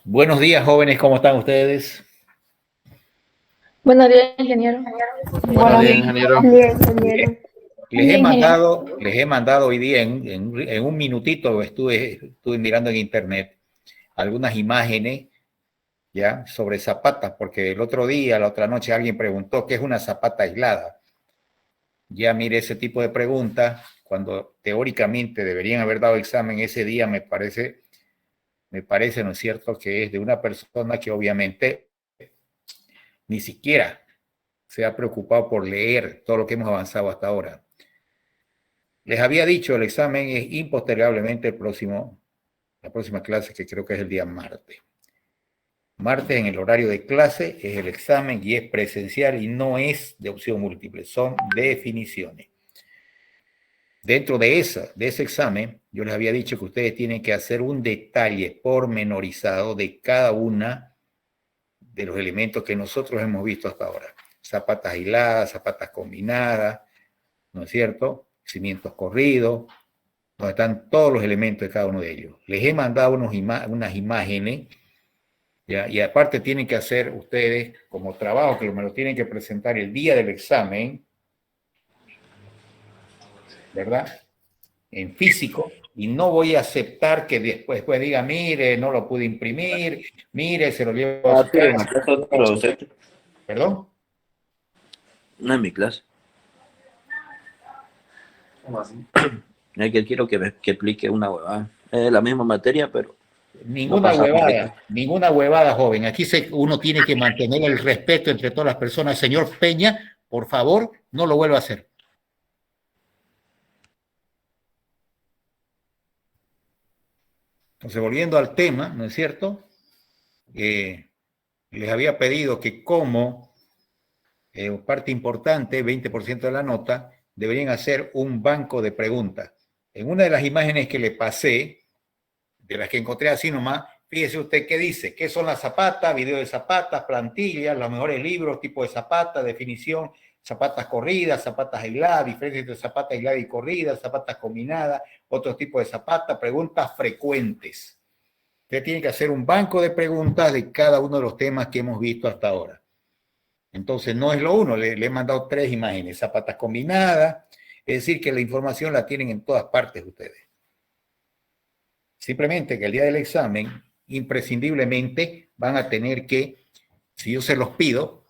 Buenos días, jóvenes, ¿cómo están ustedes? Buenos días, ingeniero. Buenos días, ingeniero. Bien, ingeniero. Les he mandado hoy día en un minutito, estuve mirando en internet algunas imágenes ya sobre zapatas, porque el otro día, la otra noche, alguien preguntó qué es una zapata aislada. Ya mire, ese tipo de preguntas, cuando teóricamente deberían haber dado examen ese día, me parece, ¿no es cierto?, que es de una persona que obviamente ni siquiera se ha preocupado por leer todo lo que hemos avanzado hasta ahora. Les había dicho, el examen es impostergablemente la próxima clase, que creo que es el día martes. Martes, en el horario de clase, es el examen y es presencial y no es de opción múltiple, son definiciones. Dentro de ese examen, yo les había dicho que ustedes tienen que hacer un detalle pormenorizado de cada una de los elementos que nosotros hemos visto hasta ahora. Zapatas aisladas, zapatas combinadas, ¿no es cierto? Cimientos corridos, donde están todos los elementos de cada uno de ellos. Les he mandado unas imágenes, ¿ya? Y aparte tienen que hacer ustedes como trabajo, que me lo tienen que presentar el día del examen, ¿verdad? En físico, y no voy a aceptar que después diga, mire, no lo pude imprimir, mire, se lo llevo a su casa. ¿Perdón? No es mi clase. ¿Cómo así? Es que quiero que explique una huevada. Es la misma materia, pero no Ninguna pasa huevada, joven. Aquí uno tiene que mantener el respeto entre todas las personas. Señor Peña, por favor, no lo vuelva a hacer. Entonces, volviendo al tema, ¿no es cierto? Les había pedido que como parte importante, 20% de la nota, deberían hacer un banco de preguntas. En una de las imágenes que le pasé, de las que encontré así nomás, fíjese usted qué dice, qué son las zapatas, video de zapatas, plantillas, los mejores libros, tipo de zapatas, definición, zapatas corridas, zapatas aisladas, diferencia entre zapatas aisladas y corridas, zapatas combinadas, otro tipo de zapatas, preguntas frecuentes. Usted tiene que hacer un banco de preguntas de cada uno de los temas que hemos visto hasta ahora. Entonces, no es lo uno, le he mandado 3 imágenes, zapatas combinadas, es decir, que la información la tienen en todas partes ustedes. Simplemente que el día del examen, imprescindiblemente, van a tener que, si yo se los pido,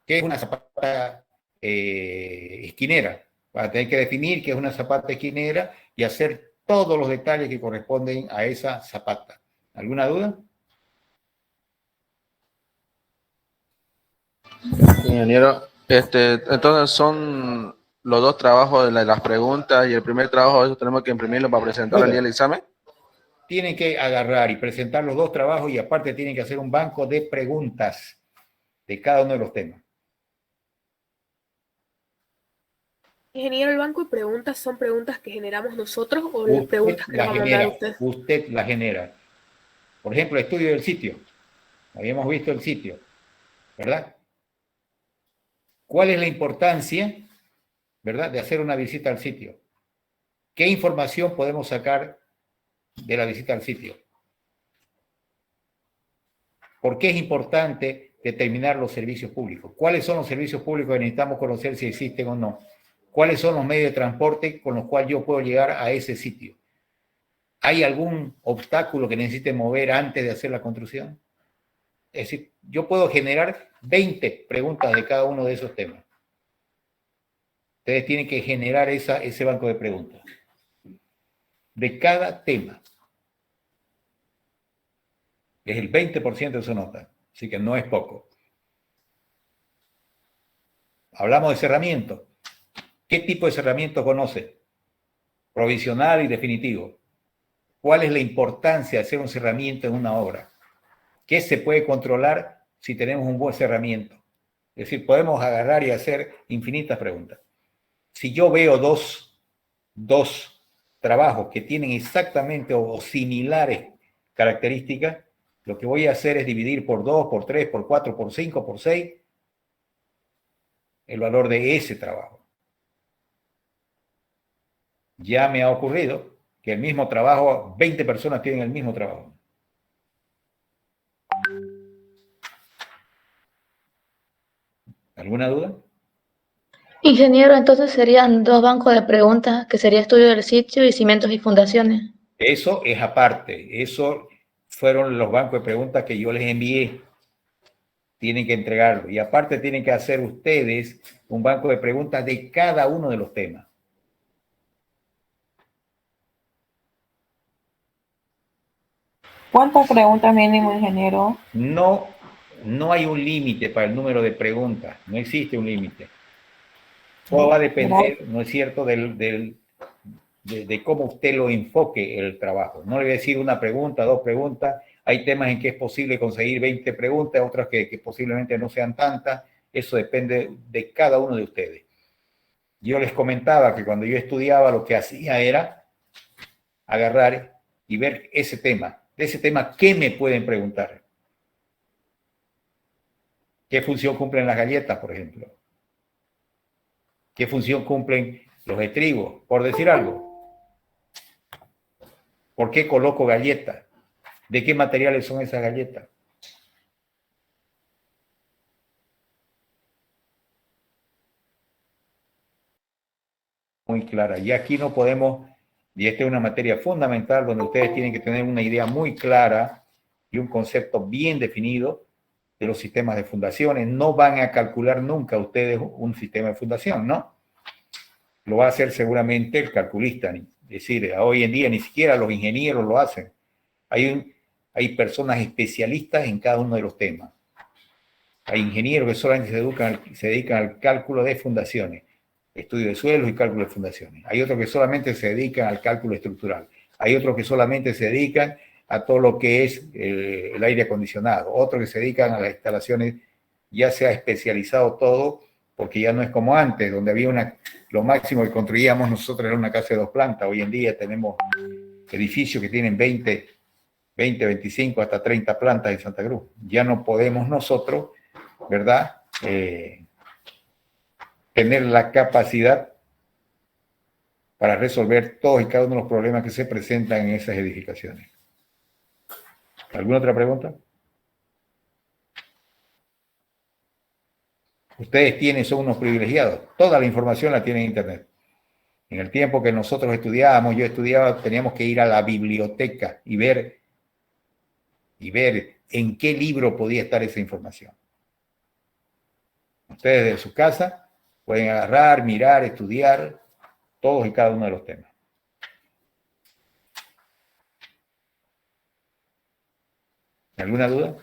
¿qué es una zapata esquinera? Van a tener que definir qué es una zapata esquinera y hacer todos los detalles que corresponden a esa zapata. ¿Alguna duda? Ingeniero, entonces son los dos trabajos de las preguntas y el primer trabajo, eso tenemos que imprimirlo para presentarlo el día del examen. Tienen que agarrar y presentar los 2 trabajos y aparte tienen que hacer un banco de preguntas de cada uno de los temas. Ingeniero, ¿el banco de preguntas son preguntas que generamos nosotros o las preguntas que le van a mandar a usted? Usted las genera. Por ejemplo, el estudio del sitio. Habíamos visto el sitio, ¿verdad? ¿Cuál es la importancia, verdad, de hacer una visita al sitio? ¿Qué información podemos sacar de la visita al sitio? ¿Por qué es importante determinar los servicios públicos? ¿Cuáles son los servicios públicos que necesitamos conocer si existen o no? ¿Cuáles son los medios de transporte con los cuales yo puedo llegar a ese sitio? ¿Hay algún obstáculo que necesite mover antes de hacer la construcción? Es decir, yo puedo generar 20 preguntas de cada uno de esos temas. Ustedes tienen que generar ese banco de preguntas de cada tema. Es el 20% de su nota, así que no es poco. Hablamos de cerramiento. ¿Qué tipo de cerramiento conoce? Provisional y definitivo. ¿Cuál es la importancia de hacer un cerramiento en una obra? ¿Qué se puede controlar si tenemos un buen cerramiento? Es decir, podemos agarrar y hacer infinitas preguntas. Si yo veo dos trabajos que tienen exactamente o similares características, lo que voy a hacer es dividir por 2, por 3, por 4, por 5, por 6 el valor de ese trabajo. Ya me ha ocurrido que el mismo trabajo, 20 personas tienen el mismo trabajo. ¿Alguna duda? Ingeniero, entonces serían 2 bancos de preguntas, que sería estudio del sitio y cimientos y fundaciones. Eso es aparte. Eso fueron los bancos de preguntas que yo les envié. Tienen que entregarlo. Y aparte tienen que hacer ustedes un banco de preguntas de cada uno de los temas. ¿Cuántas preguntas mínimo, ingeniero? No, no hay un límite para el número de preguntas. No existe un límite. Todo va a depender, ¿no es cierto?, de cómo usted lo enfoque el trabajo. No le voy a decir una pregunta, 2 preguntas. Hay temas en que es posible conseguir 20 preguntas, otras que posiblemente no sean tantas. Eso depende de cada uno de ustedes. Yo les comentaba que cuando yo estudiaba lo que hacía era agarrar y ver ese tema. De ese tema, ¿qué me pueden preguntar? ¿Qué función cumplen las galletas, por ejemplo? ¿Qué función cumplen los estribos? Por decir algo. ¿Por qué coloco galletas? ¿De qué materiales son esas galletas? Muy clara. Y aquí no podemos, y esta es una materia fundamental donde ustedes tienen que tener una idea muy clara y un concepto bien definido de los sistemas de fundaciones. No van a calcular nunca ustedes un sistema de fundación, ¿no? Lo va a hacer seguramente el calculista. Es decir, hoy en día ni siquiera los ingenieros lo hacen. Hay personas especialistas en cada uno de los temas. Hay ingenieros que solamente se dedican al cálculo de fundaciones, estudio de suelos y cálculo de fundaciones. Hay otros que solamente se dedican al cálculo estructural. Hay otros que solamente se dedican a todo lo que es el aire acondicionado. Otros que se dedican a las instalaciones. Ya se ha especializado todo, porque ya no es como antes, donde había lo máximo que construíamos nosotros era una casa de 2 plantas. Hoy en día tenemos edificios que tienen 20, 25, hasta 30 plantas en Santa Cruz. Ya no podemos nosotros, ¿verdad?, tener la capacidad para resolver todos y cada uno de los problemas que se presentan en esas edificaciones. ¿Alguna otra pregunta? Ustedes son unos privilegiados. Toda la información la tienen en Internet. En el tiempo que nosotros estudiábamos, yo estudiaba, teníamos que ir a la biblioteca y ver en qué libro podía estar esa información. Ustedes de su casa pueden agarrar, mirar, estudiar todos y cada uno de los temas. ¿Alguna duda?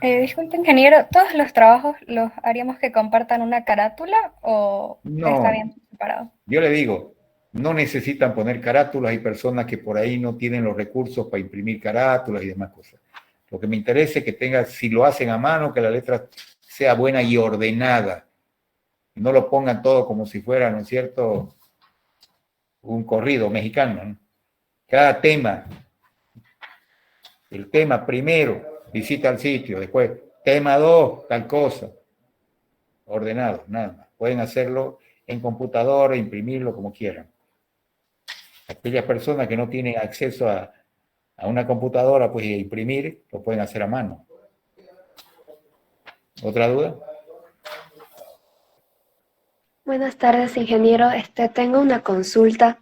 Disculpe, ingeniero, ¿todos los trabajos los haríamos que compartan una carátula o está bien separado? Yo le digo, no necesitan poner carátulas. Hay personas que por ahí no tienen los recursos para imprimir carátulas y demás cosas. Lo que me interesa es que si lo hacen a mano, que la letra sea buena y ordenada. No lo pongan todo como si fuera, ¿no es cierto?, un corrido mexicano, ¿no? Cada tema, el tema primero, visita al sitio, después, tema 2, tal cosa, ordenado, nada más. Pueden hacerlo en computadora, imprimirlo como quieran. Aquellas personas que no tienen acceso a una computadora, pues imprimir, lo pueden hacer a mano. ¿Otra duda? Buenas tardes, ingeniero. Tengo una consulta.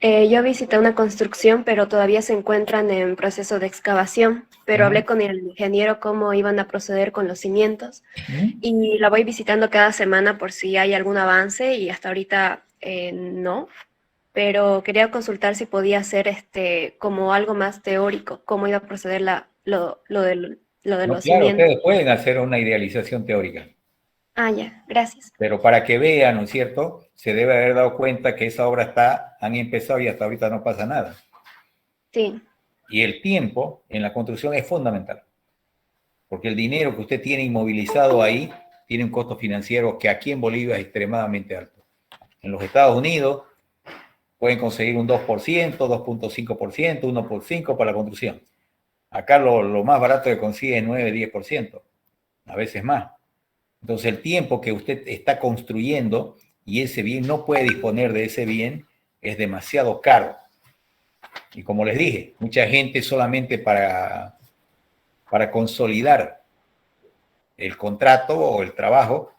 Yo visité una construcción, pero todavía se encuentran en proceso de excavación, pero hablé con el ingeniero cómo iban a proceder con los cimientos y la voy visitando cada semana por si hay algún avance y hasta ahorita no, pero quería consultar si podía ser como algo más teórico, cómo iba a proceder lo de los Claro, cimientos. ustedes pueden hacer una idealización teórica. Ah, ya, gracias. Pero para que vean, ¿no es cierto?, se debe haber dado cuenta que esa obra han empezado y hasta ahorita no pasa nada. Sí. Y el tiempo en la construcción es fundamental. Porque el dinero que usted tiene inmovilizado ahí tiene un costo financiero que aquí en Bolivia es extremadamente alto. En los Estados Unidos pueden conseguir un 2%, 2.5%, 1.5% para la construcción. Acá lo más barato que consigue es 9, 10%, a veces más. Entonces el tiempo que usted está construyendo y ese bien no puede disponer de ese bien, es demasiado caro. Y como les dije, mucha gente solamente para consolidar el contrato o el trabajo,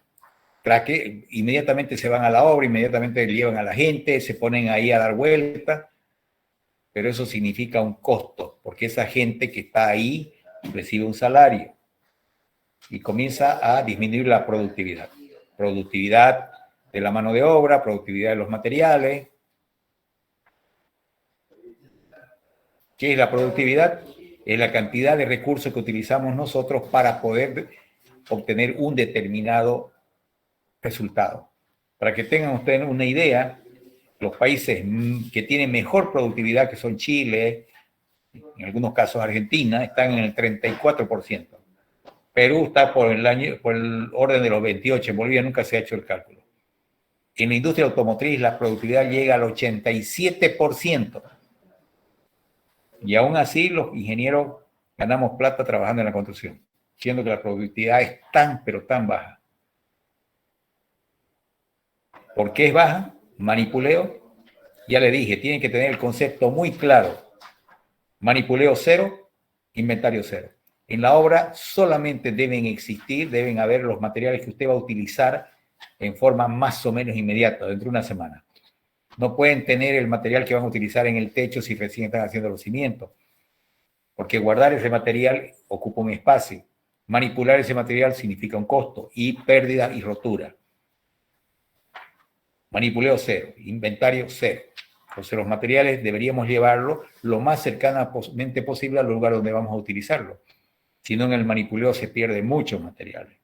tras que inmediatamente se van a la obra, inmediatamente llevan a la gente, se ponen ahí a dar vuelta, pero eso significa un costo, porque esa gente que está ahí recibe un salario y comienza a disminuir la productividad. Productividad de la mano de obra, productividad de los materiales. ¿Qué es la productividad? Es la cantidad de recursos que utilizamos nosotros para poder obtener un determinado resultado. Para que tengan ustedes una idea, los países que tienen mejor productividad, que son Chile, en algunos casos Argentina, están en el 34%. Perú está por el orden de los 28%, en Bolivia nunca se ha hecho el cálculo. En la industria automotriz la productividad llega al 87%. Y aún así los ingenieros ganamos plata trabajando en la construcción, siendo que la productividad es tan, pero tan baja. ¿Por qué es baja? Manipuleo. Ya le dije, tienen que tener el concepto muy claro. Manipuleo cero, inventario cero. En la obra solamente deben existir, deben haber los materiales que usted va a utilizar en forma más o menos inmediata, dentro de una semana. No pueden tener el material que van a utilizar en el techo si recién están haciendo los cimientos, porque guardar ese material ocupa un espacio. Manipular ese material significa un costo y pérdida y rotura. Manipuleo cero, inventario cero. Entonces los materiales deberíamos llevarlo lo más cercanamente posible al lugar donde vamos a utilizarlo. Si no, en el manipuleo se pierde muchos materiales.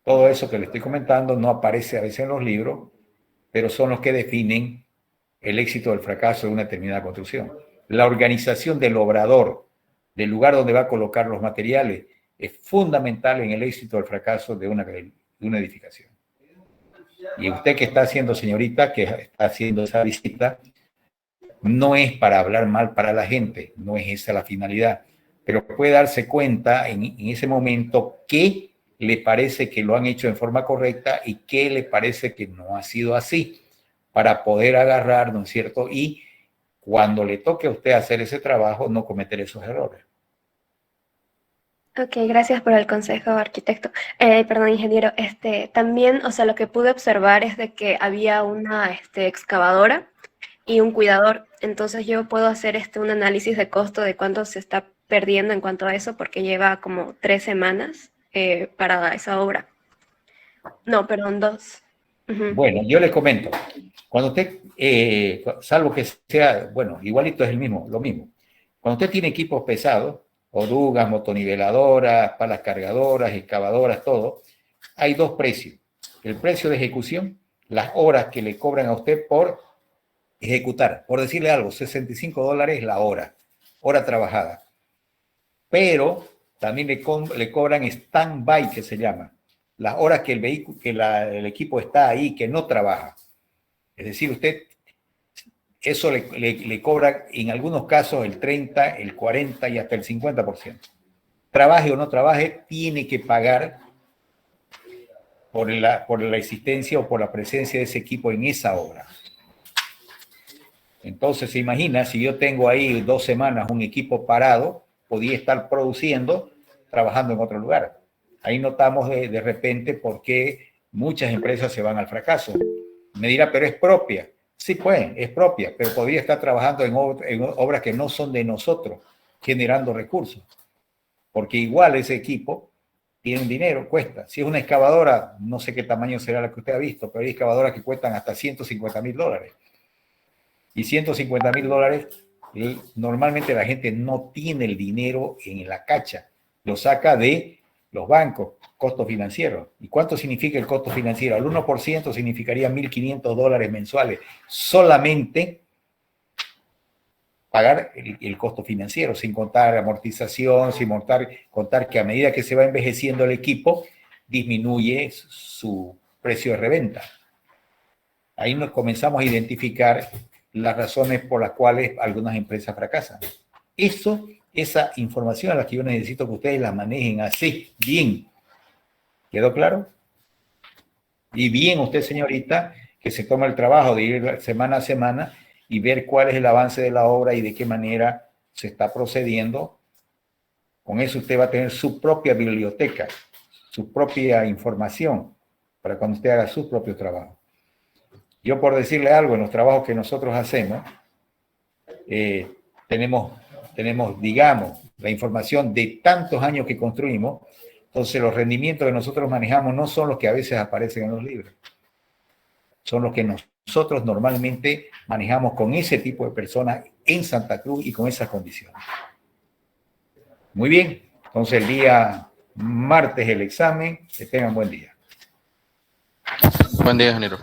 Todo eso que le estoy comentando no aparece a veces en los libros, pero son los que definen el éxito o el fracaso de una determinada construcción. La organización del obrador, del lugar donde va a colocar los materiales, es fundamental en el éxito o el fracaso de una edificación. Y usted que está haciendo, señorita, que está haciendo esa visita, no es para hablar mal para la gente, no es esa la finalidad, pero puede darse cuenta en ese momento qué le parece que lo han hecho en forma correcta y qué le parece que no ha sido así, para poder agarrar, ¿no es cierto? Y cuando le toque a usted hacer ese trabajo, no cometer esos errores. Ok, gracias por el consejo, arquitecto. Perdón, ingeniero. También, o sea, lo que pude observar es de que había una excavadora y un cuidador. Entonces yo puedo hacer un análisis de costo de cuánto se está perdiendo en cuanto a eso, porque lleva como 3 semanas para esa obra. No, perdón, 2. Uh-huh. Bueno, yo le comento. Cuando usted, salvo que sea, bueno, igualito es lo mismo. Cuando usted tiene equipos pesados, orugas, motoniveladoras, palas cargadoras, excavadoras, todo, hay 2 precios. El precio de ejecución, las horas que le cobran a usted por ejecutar. Por decirle algo, $65 la hora trabajada. Pero también le cobran stand-by, que se llama. Las horas que el equipo está ahí, que no trabaja. Es decir, usted, eso le cobra en algunos casos el 30, el 40 y hasta el 50%. Trabaje o no trabaje, tiene que pagar por la existencia o por la presencia de ese equipo en esa obra. Entonces, se imagina, si yo tengo ahí 2 semanas un equipo parado, podía estar produciendo, trabajando en otro lugar. Ahí notamos de repente por qué muchas empresas se van al fracaso. Me dirá, pero es propia. Sí, pues, es propia, pero podría estar trabajando en obras que no son de nosotros, generando recursos. Porque igual ese equipo tiene un dinero, cuesta. Si es una excavadora, no sé qué tamaño será la que usted ha visto, pero hay excavadoras que cuestan hasta $150,000. Y $150,000, normalmente la gente no tiene el dinero en la cacha. Lo saca de los bancos, costo financiero. ¿Y cuánto significa el costo financiero? Al 1% significaría $1,500 mensuales. Solamente pagar el costo financiero, sin contar amortización, sin contar que a medida que se va envejeciendo el equipo, disminuye su precio de reventa. Ahí nos comenzamos a identificar las razones por las cuales algunas empresas fracasan. Esa información a la que yo necesito que ustedes la manejen así, bien. ¿Quedó claro? Y bien usted, señorita, que se toma el trabajo de ir semana a semana y ver cuál es el avance de la obra y de qué manera se está procediendo. Con eso usted va a tener su propia biblioteca, su propia información para cuando usted haga su propio trabajo. Yo, por decirle algo, en los trabajos que nosotros hacemos, tenemos, digamos, la información de tantos años que construimos. Entonces, los rendimientos que nosotros manejamos no son los que a veces aparecen en los libros. Son los que nosotros normalmente manejamos con ese tipo de personas en Santa Cruz y con esas condiciones. Muy bien. Entonces, el día martes el examen. Que tengan buen día. Buen día, ingeniero.